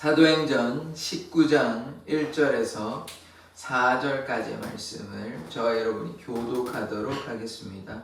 사도행전 19장 1절에서 4절까지의 말씀을 저와 여러분이 교독하도록 하겠습니다.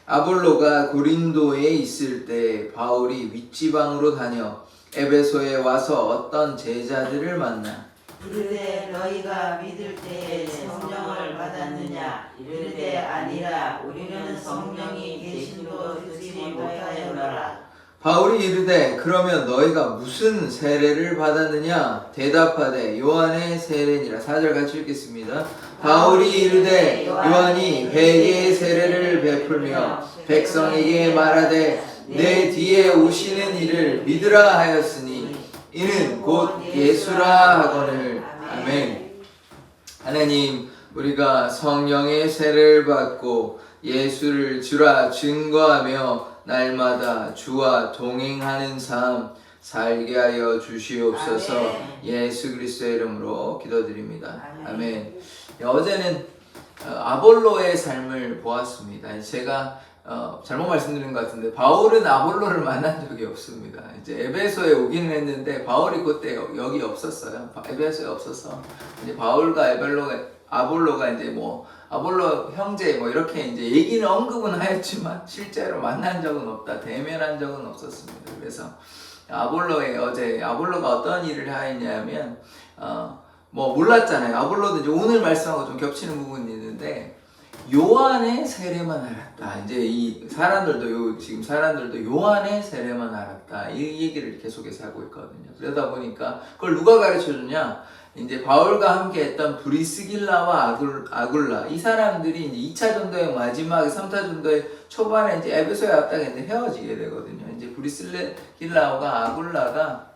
아볼로가 고린도에 있을 때 바울이 윗지방으로 다녀 에베소에 와서 어떤 제자들을 만나 이르되 너희가 믿을 때에 성령을 받았느냐? 이르되 아니라 우리는 성령이 계심도 듣지 못하였노라. 바울이 이르되 그러면 너희가 무슨 세례를 받았느냐? 대답하되 요한의 세례니라. 4절 같이 읽겠습니다. 바울이 이르되 요한이 회개의 세례를 베풀며 백성에게 말하되 내 뒤에 오시는 이를 믿으라 하였으니 이는 곧 예수라 하거늘. 아멘. 하나님, 우리가 성령의 세례를 받고 예수를 주라 증거하며 날마다 주와 동행하는 삶 살게 하여 주시옵소서. 아멘. 예수 그리스도의 이름으로 기도드립니다. 아멘. 어제는 아볼로의 삶을 보았습니다. 제가 잘못 말씀드린 것 같은데 바울은 아볼로를 만난 적이 없습니다. 이제 에베소에 오기는 했는데 바울이 그때 여기 없었어요. 에베소에 없어서 이제 바울과 아볼로가 이제 뭐 아볼로 형제 뭐 이렇게 이제 얘기는 언급은 하였지만 실제로 만난 적은 없다. 대면한 적은 없었습니다. 그래서 어제 아볼로가 어떤 일을 하였냐면 뭐 몰랐잖아요. 아볼로도 이제 오늘 말씀하고 좀 겹치는 부분이 있는데 요한의 세례만 알았다. 이제 이 사람들도 지금 사람들도 요한의 세례만 알았다. 이 얘기를 계속해서 하고 있거든요. 그러다 보니까 그걸 누가 가르쳐 주냐? 이제 바울과 함께 했던 브리스길라와 아굴라 이 사람들이 이제 2차 전도의 마지막 3차 전도의 초반에 이제 에베소에 왔다가 이제 헤어지게 되거든요. 이제 브리스길라와 아굴라가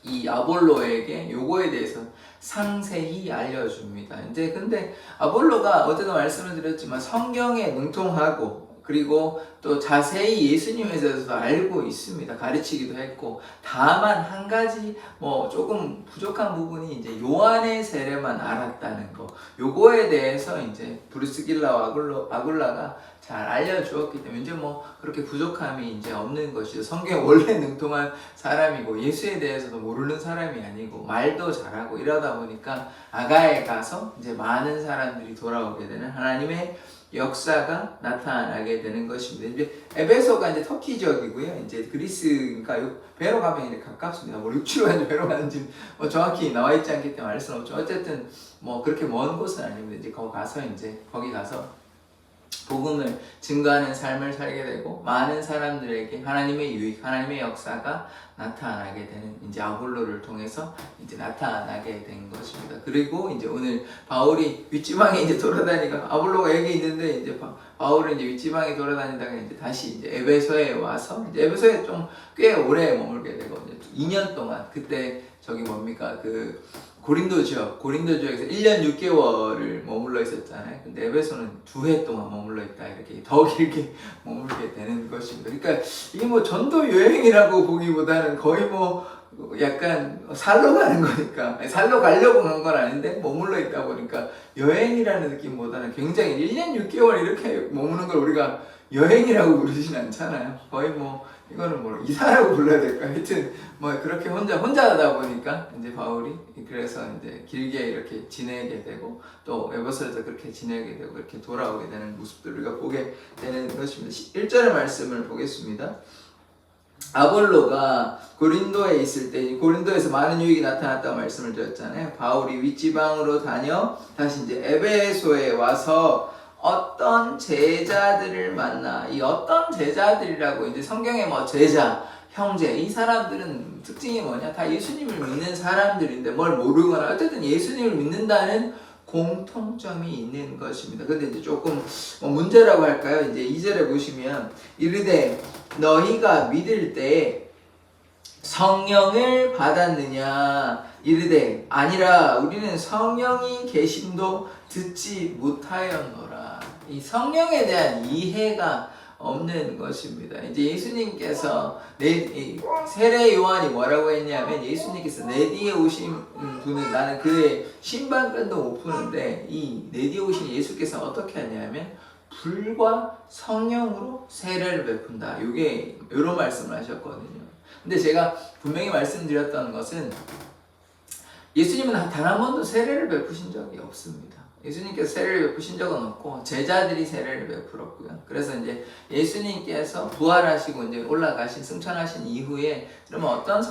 이 아볼로에게 요거에 대해서 상세히 알려줍니다. 이제 근데 아볼로가 어제도 말씀을 드렸지만 성경에 능통하고 그리고 또 자세히 예수님에 대해서도 알고 있습니다. 가르치기도 했고 다만 한 가지 뭐 조금 부족한 부분이 이제 요한의 세례만 알았다는 거. 요거에 대해서 이제 브리스길라와 아굴라가 잘 알려주었기 때문에 이제 뭐 그렇게 부족함이 이제 없는 것이죠. 성경 원래 능통한 사람이고 예수에 대해서도 모르는 사람이 아니고 말도 잘하고 이러다 보니까 아가에 가서 이제 많은 사람들이 돌아오게 되는 하나님의 역사가 나타나게 되는 것입니다. 이제 에베소가 이제 터키 지역이고요. 이제 그리스가 배로 가면 이제 가깝습니다. 뭐 6km 배로 가는지 뭐 정확히 나와 있지 않기 때문에 알 수는 없죠. 어쨌든 뭐 그렇게 먼 곳은 아닙니다. 이제 거기 가서 복음을 증거하는 삶을 살게 되고 많은 사람들에게 하나님의 유익, 하나님의 역사가 나타나게 되는 이제 아볼로를 통해서 이제 나타나게 된 것입니다. 그리고 이제 오늘 바울이 윗지방에 이제 돌아다니까 아볼로가 여기 있는데 이제 바울은 이제 윗지방에 돌아다니다가 이제 다시 이제 에베소에 와서 이제 에베소에 좀 꽤 오래 머물게 되거든요. 2년 동안 그때 저기 뭡니까 고린도 지역에서 1년 6개월을 머물러 있었잖아요. 근데 에베소는 2해 동안 머물러 있다. 이렇게 더 길게 머물게 되는 것입니다. 그러니까 이게 뭐 전도 여행이라고 보기보다는 거의 뭐 약간 살러 가는 거니까 살러 가려고 간 건 아닌데 머물러 있다 보니까 여행이라는 느낌보다는 굉장히 1년 6개월 이렇게 머무는 걸 우리가 여행이라고 부르진 않잖아요. 거의 뭐 이거는 뭐 이사라고 불러야 될까? 하여튼 뭐 그렇게 혼자 하다 보니까 이제 바울이 그래서 이제 길게 이렇게 지내게 되고 또 에베소에서 그렇게 지내게 되고 이렇게 돌아오게 되는 모습들을 우리가 보게 되는 것입니다. 1절의 말씀을 보겠습니다. 아볼로가 고린도에 있을 때 고린도에서 많은 유익이 나타났다고 말씀을 드렸잖아요. 바울이 윗지방으로 다녀 다시 이제 에베소에 와서 어떤 제자들을 만나. 이 어떤 제자들이라고 이제 성경에 뭐 제자, 형제 이 사람들은 특징이 뭐냐? 다 예수님을 믿는 사람들인데 뭘 모르거나 어쨌든 예수님을 믿는다는 공통점이 있는 것입니다. 근데 이제 조금 문제라고 할까요? 이제 2절에 보시면 이르되 너희가 믿을 때 성령을 받았느냐? 이르되 아니라 우리는 성령이 계심도 듣지 못하였노라. 이 성령에 대한 이해가 없는 것입니다. 이제 예수님께서 세례 요한이 뭐라고 했냐면 예수님께서 내 뒤에 오신 분은 나는 그의 신발끈도 못 푸는데 이 내 뒤에 오신 예수께서 어떻게 하냐면 불과 성령으로 세례를 베푼다. 이런 말씀을 하셨거든요. 근데 제가 분명히 말씀드렸던 것은 예수님은 단 한 번도 세례를 베푸신 적이 없습니다. 예수님께서 세례를 베푸신 적은 없고 제자들이 세례를 베풀었고요. 그래서 이제 예수님께서 부활하시고 이제 올라가신 승천하신 이후에 그러면 어떤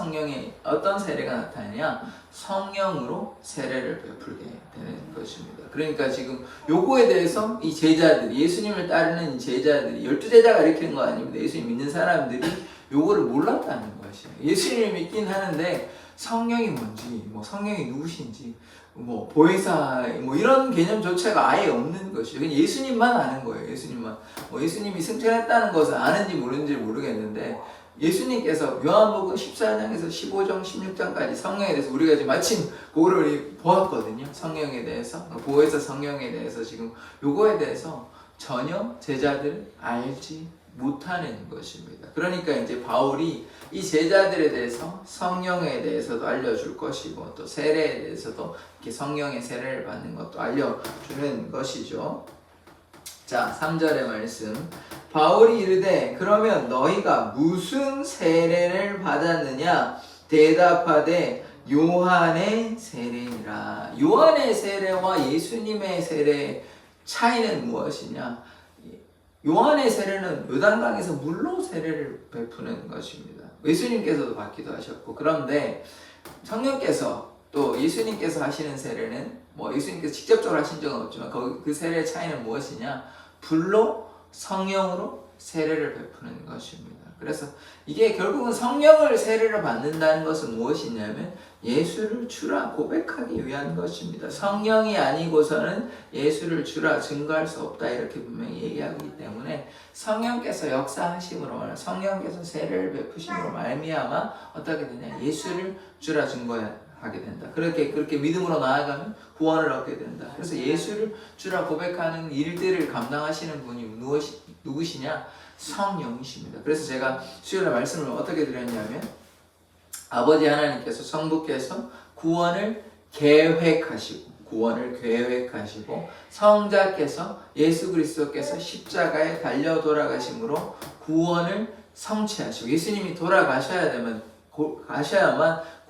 세례가 나타나냐? 성령으로 세례를 베풀게 되는 것입니다. 그러니까 지금 요거에 대해서 이 제자들이 예수님을 따르는 이 제자들이 12제자가 일으키는 거 아닙니다. 예수님 믿는 사람들이 요거를 몰랐다는 것이에요. 예수님을 믿긴 하는데 성령이 뭔지, 뭐 성령이 누구신지, 뭐 보혜사, 뭐 이런 개념조차가 아예 없는 것이죠. 그냥 예수님만 아는 거예요. 예수님만. 예수님이 승천했다는 것을 아는지 모르는지 모르겠는데 예수님께서 요한복음 14장에서 15장, 16장까지 성령에 대해서 우리가 지금 마침 그거를 보았거든요. 성령에 대해서, 보혜사 성령에 대해서 지금 요거에 대해서 전혀 제자들은 알지 못하는 것입니다. 그러니까 이제 바울이 이 제자들에 대해서 성령에 대해서도 알려줄 것이고 또 세례에 대해서도 이렇게 성령의 세례를 받는 것도 알려주는 것이죠. 자, 3절의 말씀. 바울이 이르되 그러면 너희가 무슨 세례를 받았느냐? 대답하되 요한의 세례니라. 요한의 세례와 예수님의 세례의 차이는 무엇이냐? 요한의 세례는 요단강에서 물로 세례를 베푸는 것입니다. 예수님께서도 받기도 하셨고, 그런데 성령께서 또 예수님께서 하시는 세례는 예수님께서 직접적으로 하신 적은 없지만 그 세례의 차이는 무엇이냐? 불로 성령으로 세례를 베푸는 것입니다. 그래서 이게 결국은 성령을 세례를 받는다는 것은 무엇이냐면 예수를 주라 고백하기 위한 것입니다. 성령이 아니고서는 예수를 주라 증거할 수 없다 이렇게 분명히 얘기하기 때문에 성령께서 역사하심으로 성령께서 세례를 베푸심으로 말미암아 어떻게 되냐? 예수를 주라 증거하게 된다. 그렇게 믿음으로 나아가면 구원을 얻게 된다. 그래서 예수를 주라 고백하는 일들을 감당하시는 분이 누구시냐? 성령이십니다. 그래서 제가 수요일에 말씀을 어떻게 드렸냐면 아버지 하나님께서 성부께서 구원을 계획하시고 성자께서 예수 그리스도께서 십자가에 달려 돌아가심으로 구원을 성취하시고 예수님이 돌아가셔야만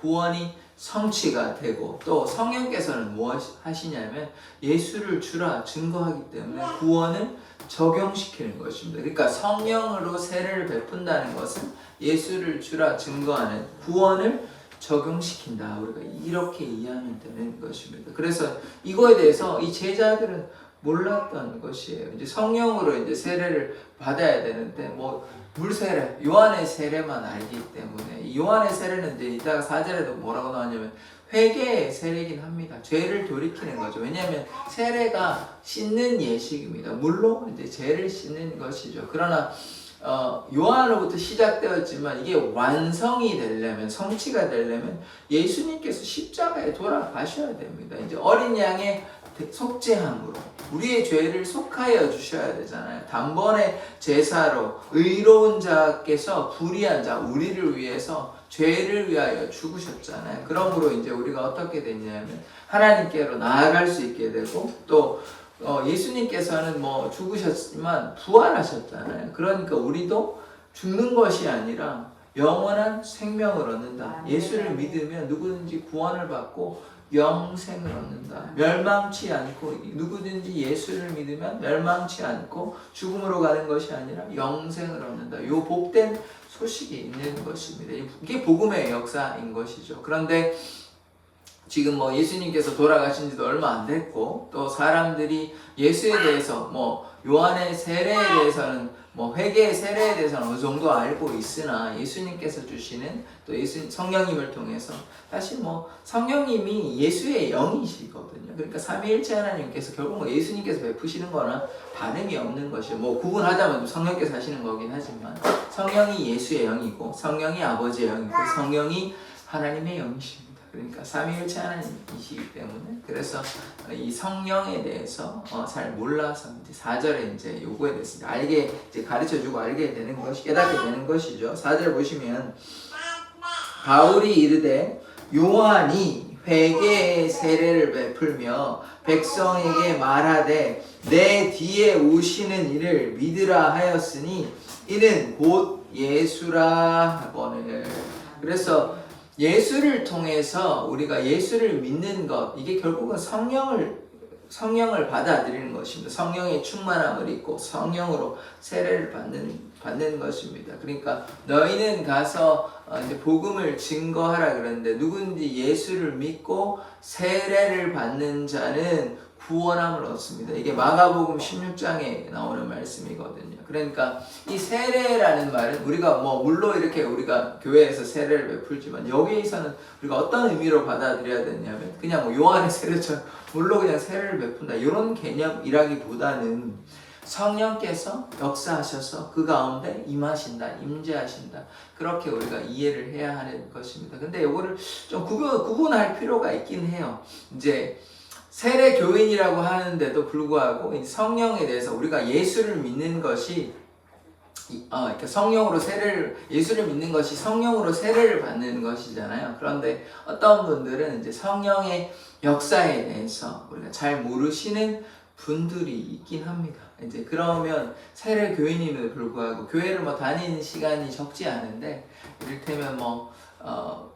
구원이 성취가 되고 또 성령께서는 무엇 하시냐면 예수를 주라 증거하기 때문에 구원을 적용시키는 것입니다. 그러니까 성령으로 세례를 베푼다는 것은 예수를 주라 증거하는 구원을 적용시킨다. 우리가 이렇게 이해하면 되는 것입니다. 그래서 이거에 대해서 이 제자들은 몰랐던 것이에요. 이제 성령으로 이제 세례를 받아야 되는데 물세례, 요한의 세례만 알기 때문에 이 요한의 세례는 이제 이따가 4절에도 뭐라고 나왔냐면 회개의 세례이긴 합니다. 죄를 돌이키는 거죠. 왜냐하면 세례가 씻는 예식입니다. 물로 이제 죄를 씻는 것이죠. 그러나 요한으로부터 시작되었지만 이게 완성이 되려면 성취가 되려면 예수님께서 십자가에 돌아가셔야 됩니다. 이제 어린 양의 속죄함으로 우리의 죄를 속하여 주셔야 되잖아요. 단번에 제사로 의로운 자께서 불의한 자 우리를 위해서 죄를 위하여 죽으셨잖아요. 그러므로 이제 우리가 어떻게 됐냐면 하나님께로 나아갈 수 있게 되고 또 예수님께서는 죽으셨지만 부활하셨잖아요. 그러니까 우리도 죽는 것이 아니라 영원한 생명을 얻는다. 예수를 믿으면 누구든지 구원을 받고 영생을 얻는다. 멸망치 않고 누구든지 예수를 믿으면 멸망치 않고 죽음으로 가는 것이 아니라 영생을 얻는다. 요 복된 소식이 있는 것입니다. 이게 복음의 역사인 것이죠. 그런데 지금 예수님께서 돌아가신 지도 얼마 안 됐고 또 사람들이 예수에 대해서 요한의 세례에 대해서는 회개의 세례에 대해서는 어느 정도 알고 있으나 예수님께서 주시는 또 성령님을 통해서 사실 성령님이 예수의 영이시거든요. 그러니까 삼위일체 하나님께서 결국 예수님께서 베푸시는 거나 다름이 없는 것이에요. 구분하자면 성령께서 하시는 거긴 하지만 성령이 예수의 영이고 성령이 아버지의 영이고 성령이 하나님의 영이십니다. 그러니까 삼위일체 하나님이시기 때문에 그래서 이 성령에 대해서 잘 몰라서 이제 4절에 이제 요거에 대해서 이제 가르쳐주고 알게 되는 깨닫게 되는 것이죠. 4절 보시면 바울이 이르되 요한이 회개의 세례를 베풀며 백성에게 말하되 내 뒤에 오시는 이를 믿으라 하였으니 이는 곧 예수라 하거늘. 그래서 예수를 통해서 우리가 예수를 믿는 것, 이게 결국은 성령을 받아들이는 것입니다. 성령의 충만함을 입고 성령으로 세례를 받는 것입니다. 그러니까 너희는 가서 이제 복음을 증거하라 그러는데, 누구든지 예수를 믿고 세례를 받는 자는 구원함을 얻습니다. 이게 마가복음 16장에 나오는 말씀이거든요. 그러니까 이 세례라는 말은 우리가 물로 이렇게 우리가 교회에서 세례를 베풀지만, 여기에서는 우리가 어떤 의미로 받아들여야 되냐면 그냥 요한의 세례처럼 물로 그냥 세례를 베푼다, 이런 개념이라기보다는 성령께서 역사하셔서 그 가운데 임하신다, 임재하신다, 그렇게 우리가 이해를 해야 하는 것입니다. 근데 이거를 좀 구분할 필요가 있긴 해요. 이제 세례 교인이라고 하는데도 불구하고 성령에 대해서 우리가 예수를 믿는 것이 예수를 믿는 것이 성령으로 세례를 받는 것이잖아요. 그런데 어떤 분들은 이제 성령의 역사에 대해서 우리가 잘 모르시는 분들이 있긴 합니다. 이제 그러면 세례 교인임에도 불구하고 교회를 다니는 시간이 적지 않은데, 이를테면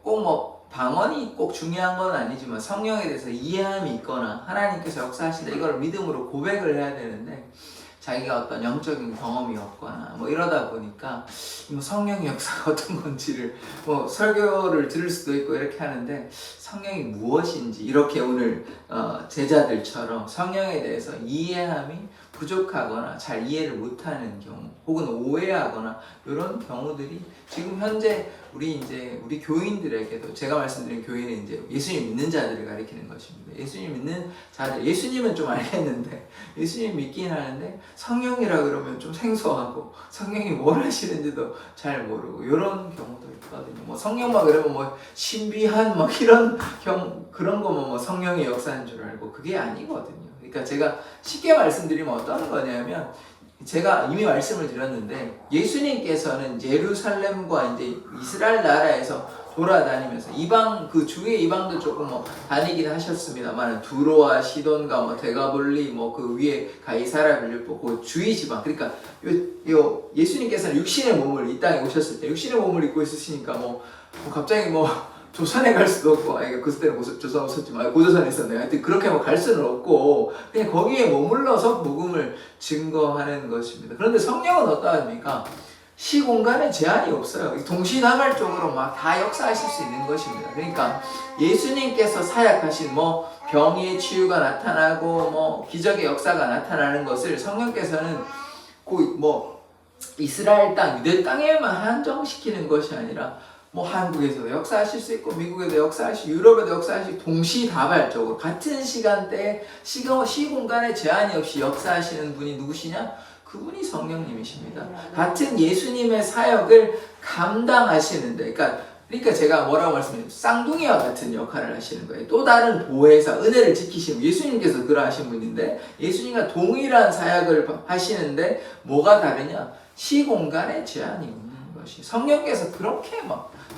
꼭 방언이 꼭 중요한 건 아니지만 성령에 대해서 이해함이 있거나 하나님께서 역사하신다, 이걸 믿음으로 고백을 해야 되는데, 자기가 어떤 영적인 경험이 없거나 이러다 보니까 성령의 역사가 어떤 건지를 설교를 들을 수도 있고 이렇게 하는데, 성령이 무엇인지 이렇게 오늘 제자들처럼 성령에 대해서 이해함이 부족하거나 잘 이해를 못하는 경우, 혹은 오해하거나 이런 경우들이 지금 현재 우리 교인들에게도, 제가 말씀드린 교인은 이제 예수님 믿는 자들을 가리키는 것입니다. 예수님 믿는 자들, 예수님은 좀 알겠는데, 예수님 믿긴 하는데 성령이라 그러면 좀 생소하고 성령이 뭘 하시는지도 잘 모르고 이런 경우도 있거든요. 성령만 그러면 신비한 그런 거면 성령의 역사인 줄 알고, 그게 아니거든요. 그러니까 제가 쉽게 말씀드리면 어떤 거냐면, 제가 이미 말씀을 드렸는데, 예수님께서는 예루살렘과 이제 이스라엘 나라에서 돌아다니면서 주위에 이방도 조금 다니긴 하셨습니다만, 두로와 시돈과 데가볼리 그 위에 가이사랴 빌립보 그 주위 지방, 그러니까 예수님께서는 육신의 몸을 이 땅에 오셨을 때 육신의 몸을 입고 있으시니까 갑자기 조선에 갈 수도 없고, 그때는 조선 없었지만 고조선에 있었네요. 하여튼 그렇게 갈 수는 없고 그냥 거기에 머물러서 복음을 증거하는 것입니다. 그런데 성령은 어떠합니까? 시공간에 제한이 없어요. 동시다발적으로 다 역사하실 수 있는 것입니다. 그러니까 예수님께서 사역하신 병의 치유가 나타나고 기적의 역사가 나타나는 것을 성령께서는 이스라엘 땅, 유대 땅에만 한정시키는 것이 아니라 한국에서도 역사하실 수 있고, 미국에도 역사하시고, 유럽에도 역사하시고, 동시다발적으로 같은 시간대에 시공간에 제한이 없이 역사하시는 분이 누구시냐? 그분이 성령님이십니다. 같은 예수님의 사역을 감당하시는데, 그러니까 제가 뭐라고 말씀드렸어요? 쌍둥이와 같은 역할을 하시는 거예요. 또 다른 보혜사, 은혜를 지키시는, 예수님께서 그러하신 분인데, 예수님과 동일한 사역을 하시는데 뭐가 다르냐? 시공간에 제한이 없는 것이. 성령께서 그렇게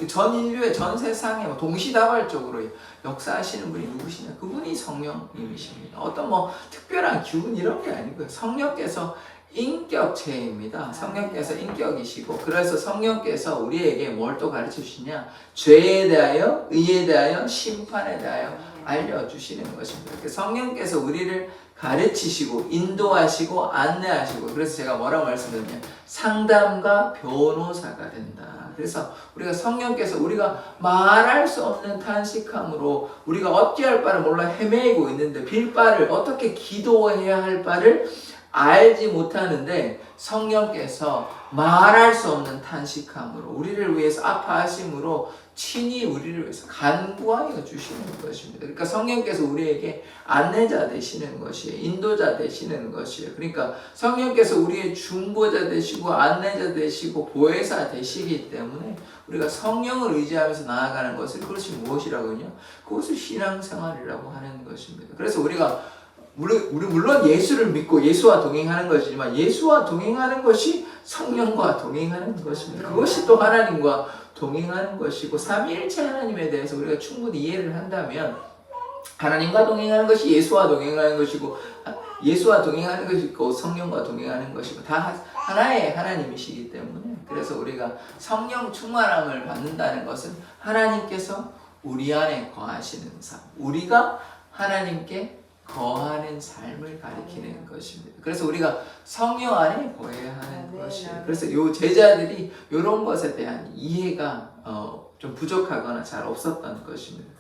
전 인류의 전 세상에 동시다발적으로 역사하시는 분이 누구시냐? 그분이 성령님이십니다. 어떤 특별한 기운 이런 게 아니고요. 성령께서 인격체입니다. 성령께서 인격이시고, 그래서 성령께서 우리에게 뭘 또 가르쳐 주시냐? 죄에 대하여, 의에 대하여, 심판에 대하여 알려주시는 것입니다. 성령께서 우리를 가르치시고 인도하시고 안내하시고, 그래서 제가 뭐라고 말씀드렸냐? 상담가 변호사가 된다. 그래서 우리가 성령께서 우리가 말할 수 없는 탄식함으로 우리가 어찌할 바를 몰라 헤매고 있는데, 빌 바를, 어떻게 기도해야 할 바를 알지 못하는데, 성령께서 말할 수 없는 탄식함으로 우리를 위해서 아파하심으로 친히 우리를 위해서 간구하여 주시는 것입니다. 그러니까 성령께서 우리에게 안내자 되시는 것이에요. 인도자 되시는 것이에요. 그러니까 성령께서 우리의 중보자 되시고 안내자 되시고 보혜사 되시기 때문에 우리가 성령을 의지하면서 나아가는 것을, 그것이 무엇이라고요? 그것을 신앙생활이라고 하는 것입니다. 그래서 우리가 물론 예수를 믿고 예수와 동행하는 것이지만, 예수와 동행하는 것이 성령과 동행하는 것입니다. 그것이 또 하나님과 동행하는 것이고, 삼위일체 하나님에 대해서 우리가 충분히 이해를 한다면, 하나님과 동행하는 것이 예수와 동행하는 것이고, 예수와 동행하는 것이 있고 성령과 동행하는 것이고, 다 하나의 하나님이시기 때문에 그래서 우리가 성령 충만함을 받는다는 것은 하나님께서 우리 안에 거하시는 삶, 우리가 하나님께 거하는 삶을 가리키는 것입니다. 그래서 우리가 성령 안에 거해야 하는 것이에요. 그래서 이 제자들이 이런 것에 대한 이해가 좀 부족하거나 잘 없었던 것입니다.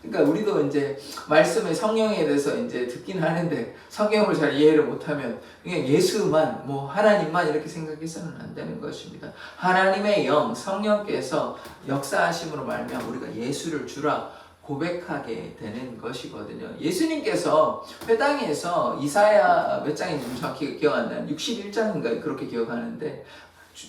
그러니까 우리도 이제 말씀의 성령에 대해서 이제 듣긴 하는데 성경을 잘 이해를 못하면 그냥 예수만 뭐 하나님만 이렇게 생각해서는 안 되는 것입니다. 하나님의 영 성령께서 역사하심으로 말미암아 우리가 예수를 주라 고백하게 되는 것이거든요. 예수님께서 회당에서 이사야 몇 장인지 정확히 기억 안 나요. 61장인가 그렇게 기억하는데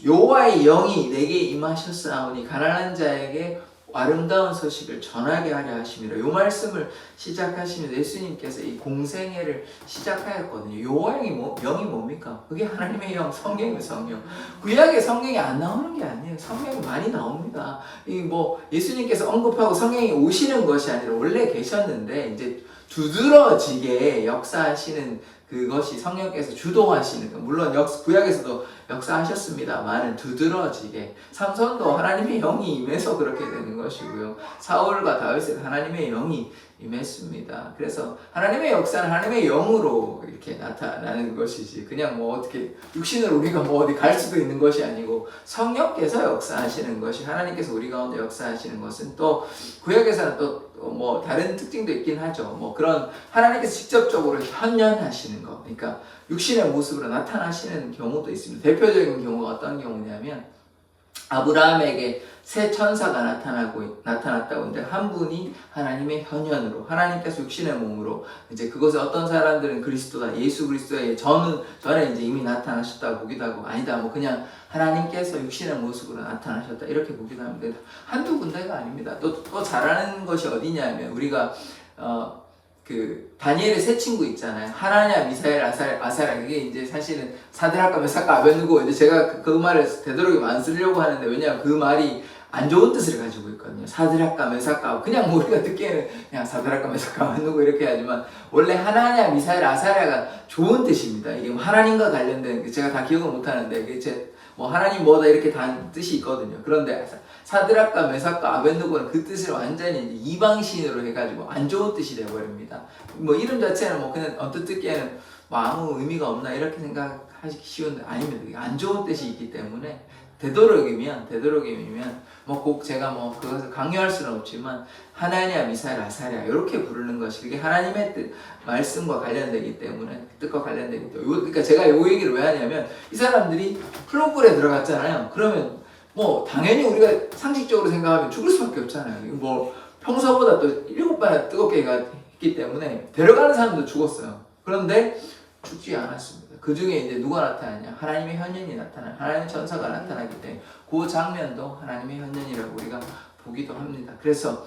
여호와의 영이 내게 임하셨사오니 가난한 자에게 아름다운 소식을 전하게 하려 하심이라. 요 말씀을 시작하시면서 예수님께서 이 공생애를 시작하였거든요. 여호와의 영이 뭡니까? 그게 하나님의 영, 성령의 성령. 구약에 성령이 안 나오는 게 아니에요. 성령이 많이 나옵니다. 이 뭐 예수님께서 언급하고 성령이 오시는 것이 아니라 원래 계셨는데 이제 두드러지게 역사하시는 그것이 성령께서 주도하시는 거. 물론 구약에서도 역사하셨습니다만 두드러지게 삼손도 하나님의 영이 임해서 그렇게 되는 것이고요. 사울과 다윗은 하나님의 영이 임했습니다. 그래서 하나님의 역사는 하나님의 영으로 이렇게 나타나는 것이지 그냥 뭐 어떻게 육신으로 우리가 뭐 어디 갈 수도 있는 것이 아니고 성령께서 역사하시는 것이 하나님께서 우리 가운데 역사하시는 것은 또 구약에서는 또 뭐 다른 특징도 있긴 하죠. 뭐 그런 하나님께서 직접적으로 현현하시는 것, 그러니까 육신의 모습으로 나타나시는 경우도 있습니다. 대표적인 경우가 어떤 경우냐면 아브라함에게 새 천사가 나타났다고 하는데 한 분이 하나님의 현현으로 하나님께서 육신의 몸으로 이제 그것을 어떤 사람들은 그리스도다 예수 그리스도의 전에 이제 이미 나타나셨다고 보기도 하고 아니다 뭐 그냥 하나님께서 육신의 모습으로 나타나셨다 이렇게 보기도 합니다. 한두 군데가 아닙니다. 또 잘하는 것이 어디냐면 우리가 그 다니엘의 세 친구 있잖아요. 하나냐, 미사엘, 아사랴. 그게 이제 사실은 사드락과 메삭과 아벳느고 이제 제가 그 말을 되도록이면 안 쓰려고 하는데 왜냐하면 그 말이 안 좋은 뜻을 가지고 있거든요. 사드락과 메삭과 그냥 뭐 우리가 듣기에는 그냥 사드락과 메삭과 아벳느고 이렇게 하지만 원래 하나냐, 미사엘, 아사랴가 좋은 뜻입니다. 이게 뭐 하나님과 관련된 제가 다 기억을 못 하는데 이게 뭐 하나님 뭐다 이렇게 다 뜻이 있거든요. 그런데 사드락과 메삭과 아벳느고는 그 뜻을 완전히 이방신으로 해가지고 안 좋은 뜻이 되어버립니다. 뭐 이름 자체는 뭐 그냥 언뜻 듣기에는 뭐 아무 의미가 없나 이렇게 생각하기 쉬운데 아닙니다. 안 좋은 뜻이 있기 때문에 되도록이면 뭐 꼭 제가 뭐 그것을 강요할 수는 없지만 하나냐, 미사엘, 아사랴 이렇게 부르는 것이 그게 하나님의 뜻, 말씀과 관련되기 때문에 뜻과 관련되기 때문에 그러니까 제가 이 얘기를 왜 하냐면 이 사람들이 플럼불에 들어갔잖아요. 그러면 뭐 당연히 우리가 상식적으로 생각하면 죽을 수밖에 없잖아요. 뭐 평소보다 또 7배나 뜨겁게 했기 때문에 데려가는 사람도 죽었어요. 그런데 죽지 않았습니다. 그 중에 이제 누가 나타나냐? 하나님의 현현이 나타나요. 하나님의 천사가 나타나기 때문에 그 장면도 하나님의 현현이라고 우리가 보기도 합니다. 그래서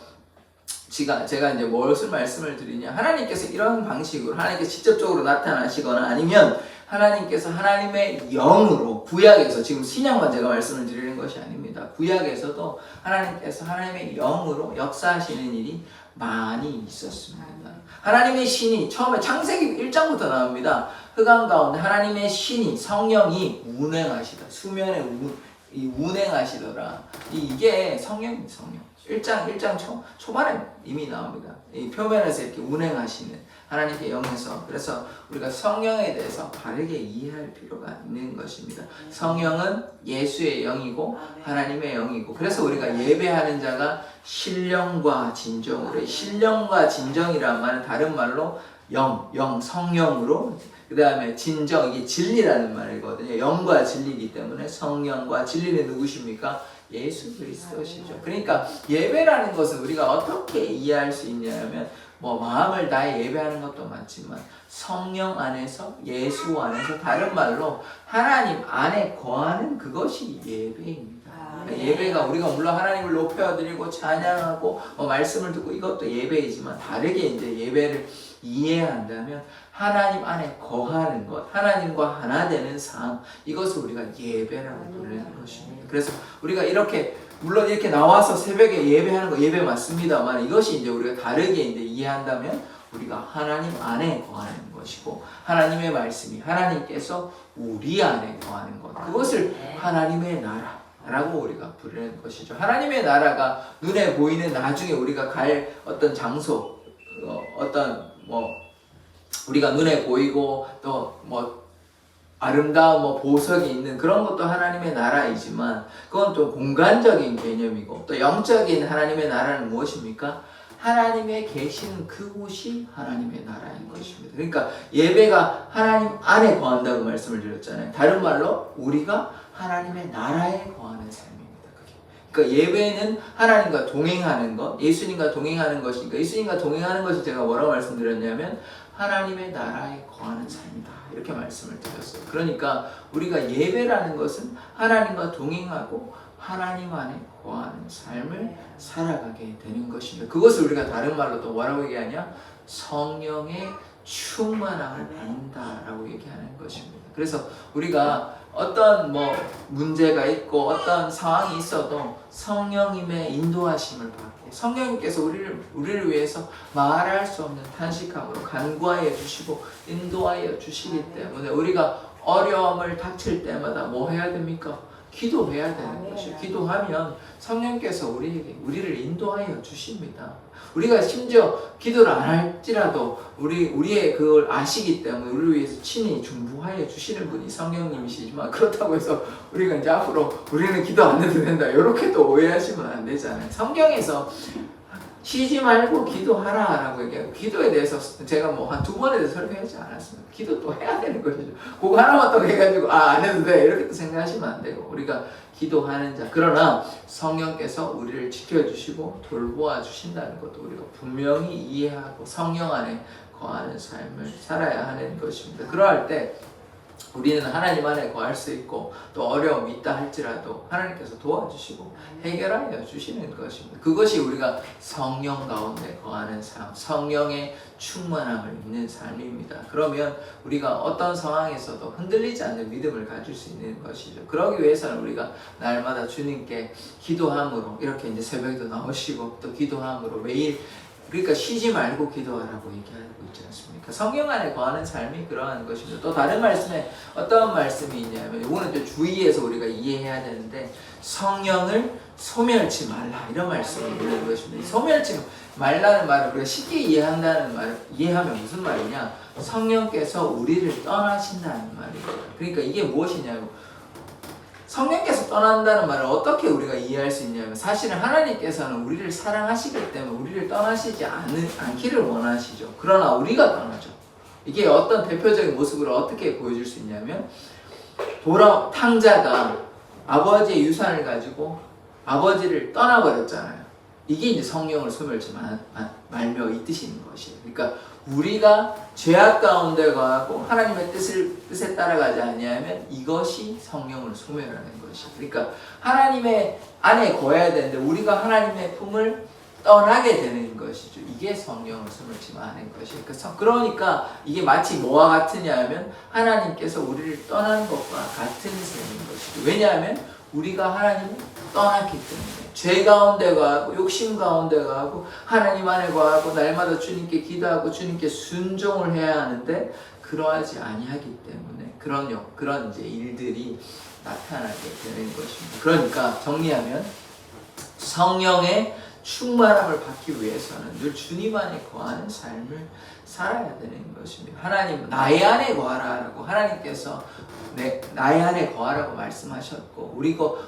제가 이제 무엇을 말씀을 드리냐? 하나님께서 이런 방식으로 하나님께서 직접적으로 나타나시거나 아니면 하나님께서 하나님의 영으로 구약에서 지금 신약만 제가 말씀을 드리는 것이 아닙니다. 구약에서도 하나님께서 하나님의 영으로 역사하시는 일이 많이 있었습니다. 하나님의 신이 처음에 창세기 1장부터 나옵니다. 흑암 가운데 하나님의 신이 성령이 운행하시다. 수면에 운행하시더라. 이게 성령입니다. 성령. 1장 초반에 이미 나옵니다. 이 표면에서 이렇게 운행하시는 하나님의 영에서. 그래서 우리가 성령에 대해서 바르게 이해할 필요가 있는 것입니다. 성령은 예수의 영이고 하나님의 영이고 그래서 우리가 예배하는 자가 신령과 진정으로 신령과 진정이란 말은 다른 말로 성령으로 그 다음에 진정 이게 진리라는 말이거든요. 영과 진리이기 때문에 성령과 진리는 누구십니까? 예수 그리스도시죠. 그러니까 예배라는 것은 우리가 어떻게 이해할 수 있냐면 뭐 마음을 다해 예배하는 것도 맞지만 성령 안에서 예수 안에서 다른 말로 하나님 안에 거하는 그것이 예배입니다. 예배가 우리가 물론 하나님을 높여드리고 찬양하고 말씀을 듣고 이것도 예배이지만 다르게 이제 예배를 이해한다면 하나님 안에 거하는 것, 하나님과 하나 되는 삶, 이것을 우리가 예배라고 부르는 것입니다. 그래서 우리가 이렇게 물론 이렇게 나와서 새벽에 예배하는 거 예배 맞습니다만 이것이 이제 우리가 다르게 이제 이해한다면 우리가 하나님 안에 거하는 것이고 하나님의 말씀이 하나님께서 우리 안에 거하는 것, 그것을 하나님의 나라라고 우리가 부르는 것이죠. 하나님의 나라가 눈에 보이는 나중에 우리가 갈 어떤 장소, 어떤 우리가 눈에 보이고 또 아름다운 보석이 있는 그런 것도 하나님의 나라이지만 그건 또 공간적인 개념이고, 또 영적인 하나님의 나라는 무엇입니까? 하나님의 계시는 그곳이 하나님의 나라인 것입니다. 그러니까 예배가 하나님 안에 거한다고 말씀을 드렸잖아요. 다른 말로 우리가 하나님의 나라에 거하는 삶입니다. 그러니까 예배는 하나님과 동행하는 것, 예수님과 동행하는 것이니까, 예수님과 동행하는 것이 제가 뭐라고 말씀드렸냐면 하나님의 나라에 거하는 삶이다, 이렇게 말씀을 드렸어요. 그러니까 우리가 예배라는 것은 하나님과 동행하고 하나님 안에 거하는 삶을 살아가게 되는 것입니다. 그것을 우리가 다른 말로 또 뭐라고 얘기하냐? 성령의 충만함을 받는다라고 얘기하는 것입니다. 그래서 우리가 어떤 문제가 있고 어떤 상황이 있어도 성령님의 인도하심을 받고, 성령님께서 우리를 위해서 말할 수 없는 탄식함으로 간구하여 주시고 인도하여 주시기 때문에 우리가 어려움을 닥칠 때마다 뭐 해야 됩니까? 기도해야 되는 것이요. 기도하면 성령께서 우리를 인도하여 주십니다. 우리가 심지어 기도를 안 할지라도 우리의 그걸 아시기 때문에 우리를 위해서 친히 중보하여 주시는 분이 성령님이시지만, 그렇다고 해서 우리가 이제 앞으로 우리는 기도 안 해도 된다, 이렇게 또 오해하시면 안 되잖아요. 성경에서 쉬지 말고 기도하라라고 얘기하고, 기도에 대해서 제가 한 2번에 대해서 설명하지 않았습니다. 기도 또 해야 되는 것이죠. 그거 하나만 또 해가지고 안 해도 돼, 이렇게 또 생각하시면 안 되고, 우리가 기도하는 자, 그러나 성령께서 우리를 지켜주시고 돌보아 주신다는 것도 우리가 분명히 이해하고 성령 안에 거하는 삶을 살아야 하는 것입니다. 그러할 때 우리는 하나님 안에 거할 수 있고, 또 어려움이 있다 할지라도 하나님께서 도와주시고 해결하여 주시는 것입니다. 그것이 우리가 성령 가운데 거하는 삶, 성령의 충만함을 입는 삶입니다. 그러면 우리가 어떤 상황에서도 흔들리지 않는 믿음을 가질 수 있는 것이죠. 그러기 위해서는 우리가 날마다 주님께 기도함으로, 이렇게 이제 새벽에도 나오시고 또 기도함으로 매일, 그러니까 쉬지 말고 기도하라고 얘기하고 있지 않습니까? 성령 안에 거하는 삶이 그러한 것입니다. 또 다른 말씀에 어떤 말씀이 있냐면, 이거는 또 주의해서 우리가 이해해야 되는데, 성령을 소멸치 말라, 이런 말씀을 있는 것입니다. 소멸치 말라는 말을 우리가 쉽게 이해하면 무슨 말이냐? 성령께서 우리를 떠나신다는 말입니다. 그러니까 이게 무엇이냐고, 성령께서 떠난다는 말을 어떻게 우리가 이해할 수 있냐면, 사실은 하나님께서는 우리를 사랑하시기 때문에 우리를 떠나시지 않기를 원하시죠. 그러나 우리가 떠나죠. 이게 어떤 대표적인 모습으로 어떻게 보여줄 수 있냐면, 탕자가 아버지의 유산을 가지고 아버지를 떠나버렸잖아요. 이게 이제 성령을 소멸치 말며 이 뜻인 것이에요. 그러니까 우리가 죄악 가운데 거하고 하나님의 뜻에 따라가지 아니하면 이것이 성령을 소멸하는 것이에요. 그러니까 하나님의 안에 거해야 되는데 우리가 하나님의 품을 떠나게 되는 것이죠. 이게 성령을 소멸치 마는 것이에요. 그러니까 이게 마치 뭐와 같으냐 하면 하나님께서 우리를 떠난 것과 같은 셈인 것이죠. 왜냐하면 우리가 하나님을 떠났기 때문에 죄 가운데 거하고 욕심 가운데 거하고 하나님 안에 거하고 날마다 주님께 기도하고 주님께 순종을 해야 하는데, 그러하지 아니하기 때문에 그런 이제 일들이 나타나게 되는 것입니다. 그러니까 정리하면 성령의 충만함을 받기 위해서는 늘 주님 안에 거하는 삶을 살아야 되는 것입니다. 하나님, 나의 안에 거하라라고 하나님께서 나의 안에 거하라고 말씀하셨고,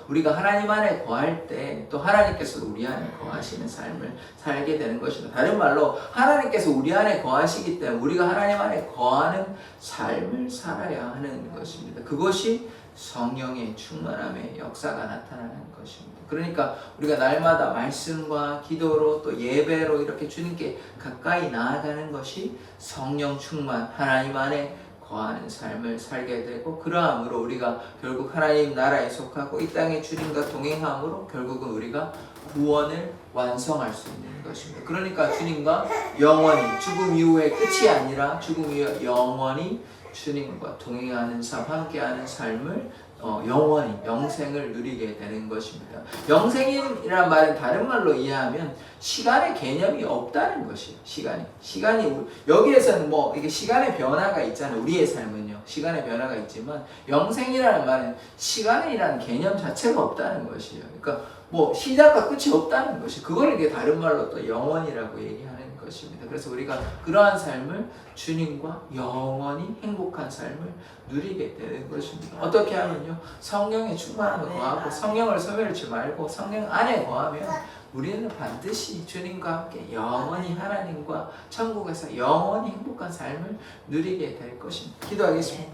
우리가 하나님 안에 거할 때 또 하나님께서 우리 안에 거하시는 삶을 살게 되는 것입니다. 다른 말로 하나님께서 우리 안에 거하시기 때문에 우리가 하나님 안에 거하는 삶을 살아야 하는 것입니다. 그것이 성령의 충만함의 역사가 나타나는 것입니다. 그러니까 우리가 날마다 말씀과 기도로 또 예배로 이렇게 주님께 가까이 나아가는 것이 성령 충만, 하나님 안에 거하는 삶을 살게 되고, 그러함으로 우리가 결국 하나님 나라에 속하고 이 땅의 주님과 동행함으로 결국은 우리가 구원을 완성할 수 있는 것입니다. 그러니까 주님과 영원히, 죽음 이후의 끝이 아니라 죽음 이후 영원히 주님과 동행하는 삶, 함께하는 삶을 영원히 영생을 누리게 되는 것입니다. 영생이란 말은 다른 말로 이해하면 시간의 개념이 없다는 것이에요. 시간이 여기에서는 뭐 이게 시간의 변화가 있잖아요. 우리의 삶은요. 시간의 변화가 있지만 영생이라는 말은 시간이라는 개념 자체가 없다는 것이에요. 그러니까 뭐 시작과 끝이 없다는 것이 그걸 이게 다른 말로 또 영원이라고 얘기하는 것입니다. 그래서 우리가 그러한 삶을 주님과 영원히 행복한 삶을 누리게 되는 것입니다. 어떻게 하면요? 성령의 충만함을 거하고 성령을 소멸치 말고 성령 안에 거하면 우리는 반드시 주님과 함께 영원히 하나님과 천국에서 영원히 행복한 삶을 누리게 될 것입니다. 기도하겠습니다.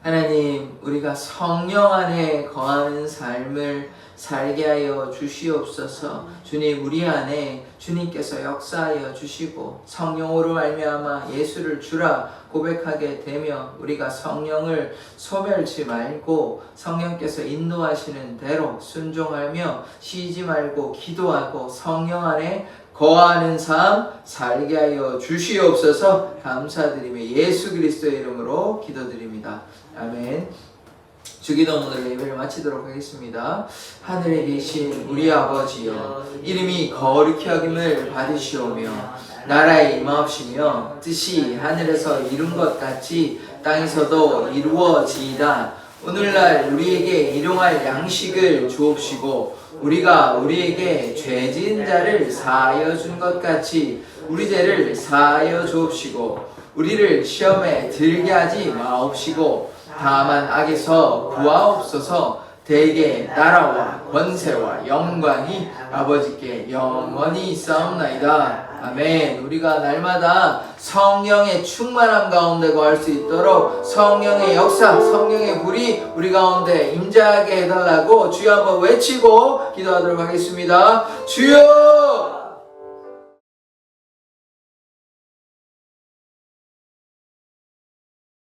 하나님, 우리가 성령 안에 거하는 삶을 살게 하여 주시옵소서. 주님, 우리 안에 주님께서 역사하여 주시고 성령으로 말미암아 예수를 주라 고백하게 되며 우리가 성령을 소멸치 말고 성령께서 인도하시는 대로 순종하며 쉬지 말고 기도하고 성령 안에 거하는 삶 살게 하여 주시옵소서. 감사드리며 예수 그리스도의 이름으로 기도드립니다. 아멘. 주기도 오늘 예배를 마치도록 하겠습니다. 하늘에 계신 우리 아버지여, 이름이 거룩히 여김을 받으시오며 나라에 임하옵시며 뜻이 하늘에서 이룬 것 같이 땅에서도 이루어지이다. 오늘날 우리에게 일용할 양식을 주옵시고 우리가 우리에게 죄 지은 자를 사하여 준 것 같이 우리 죄를 사하여 주옵시고 우리를 시험에 들게 하지 마옵시고 다만 악에서 구하옵소서. 대개 나라와 권세와 영광이 아버지께 영원히 있사옵나이다. 아멘. 우리가 날마다 성령의 충만함 가운데 거할 수 있도록 성령의 역사, 성령의 불이 우리 가운데 임재하게 해달라고 주여 한번 외치고 기도하도록 하겠습니다. 주여!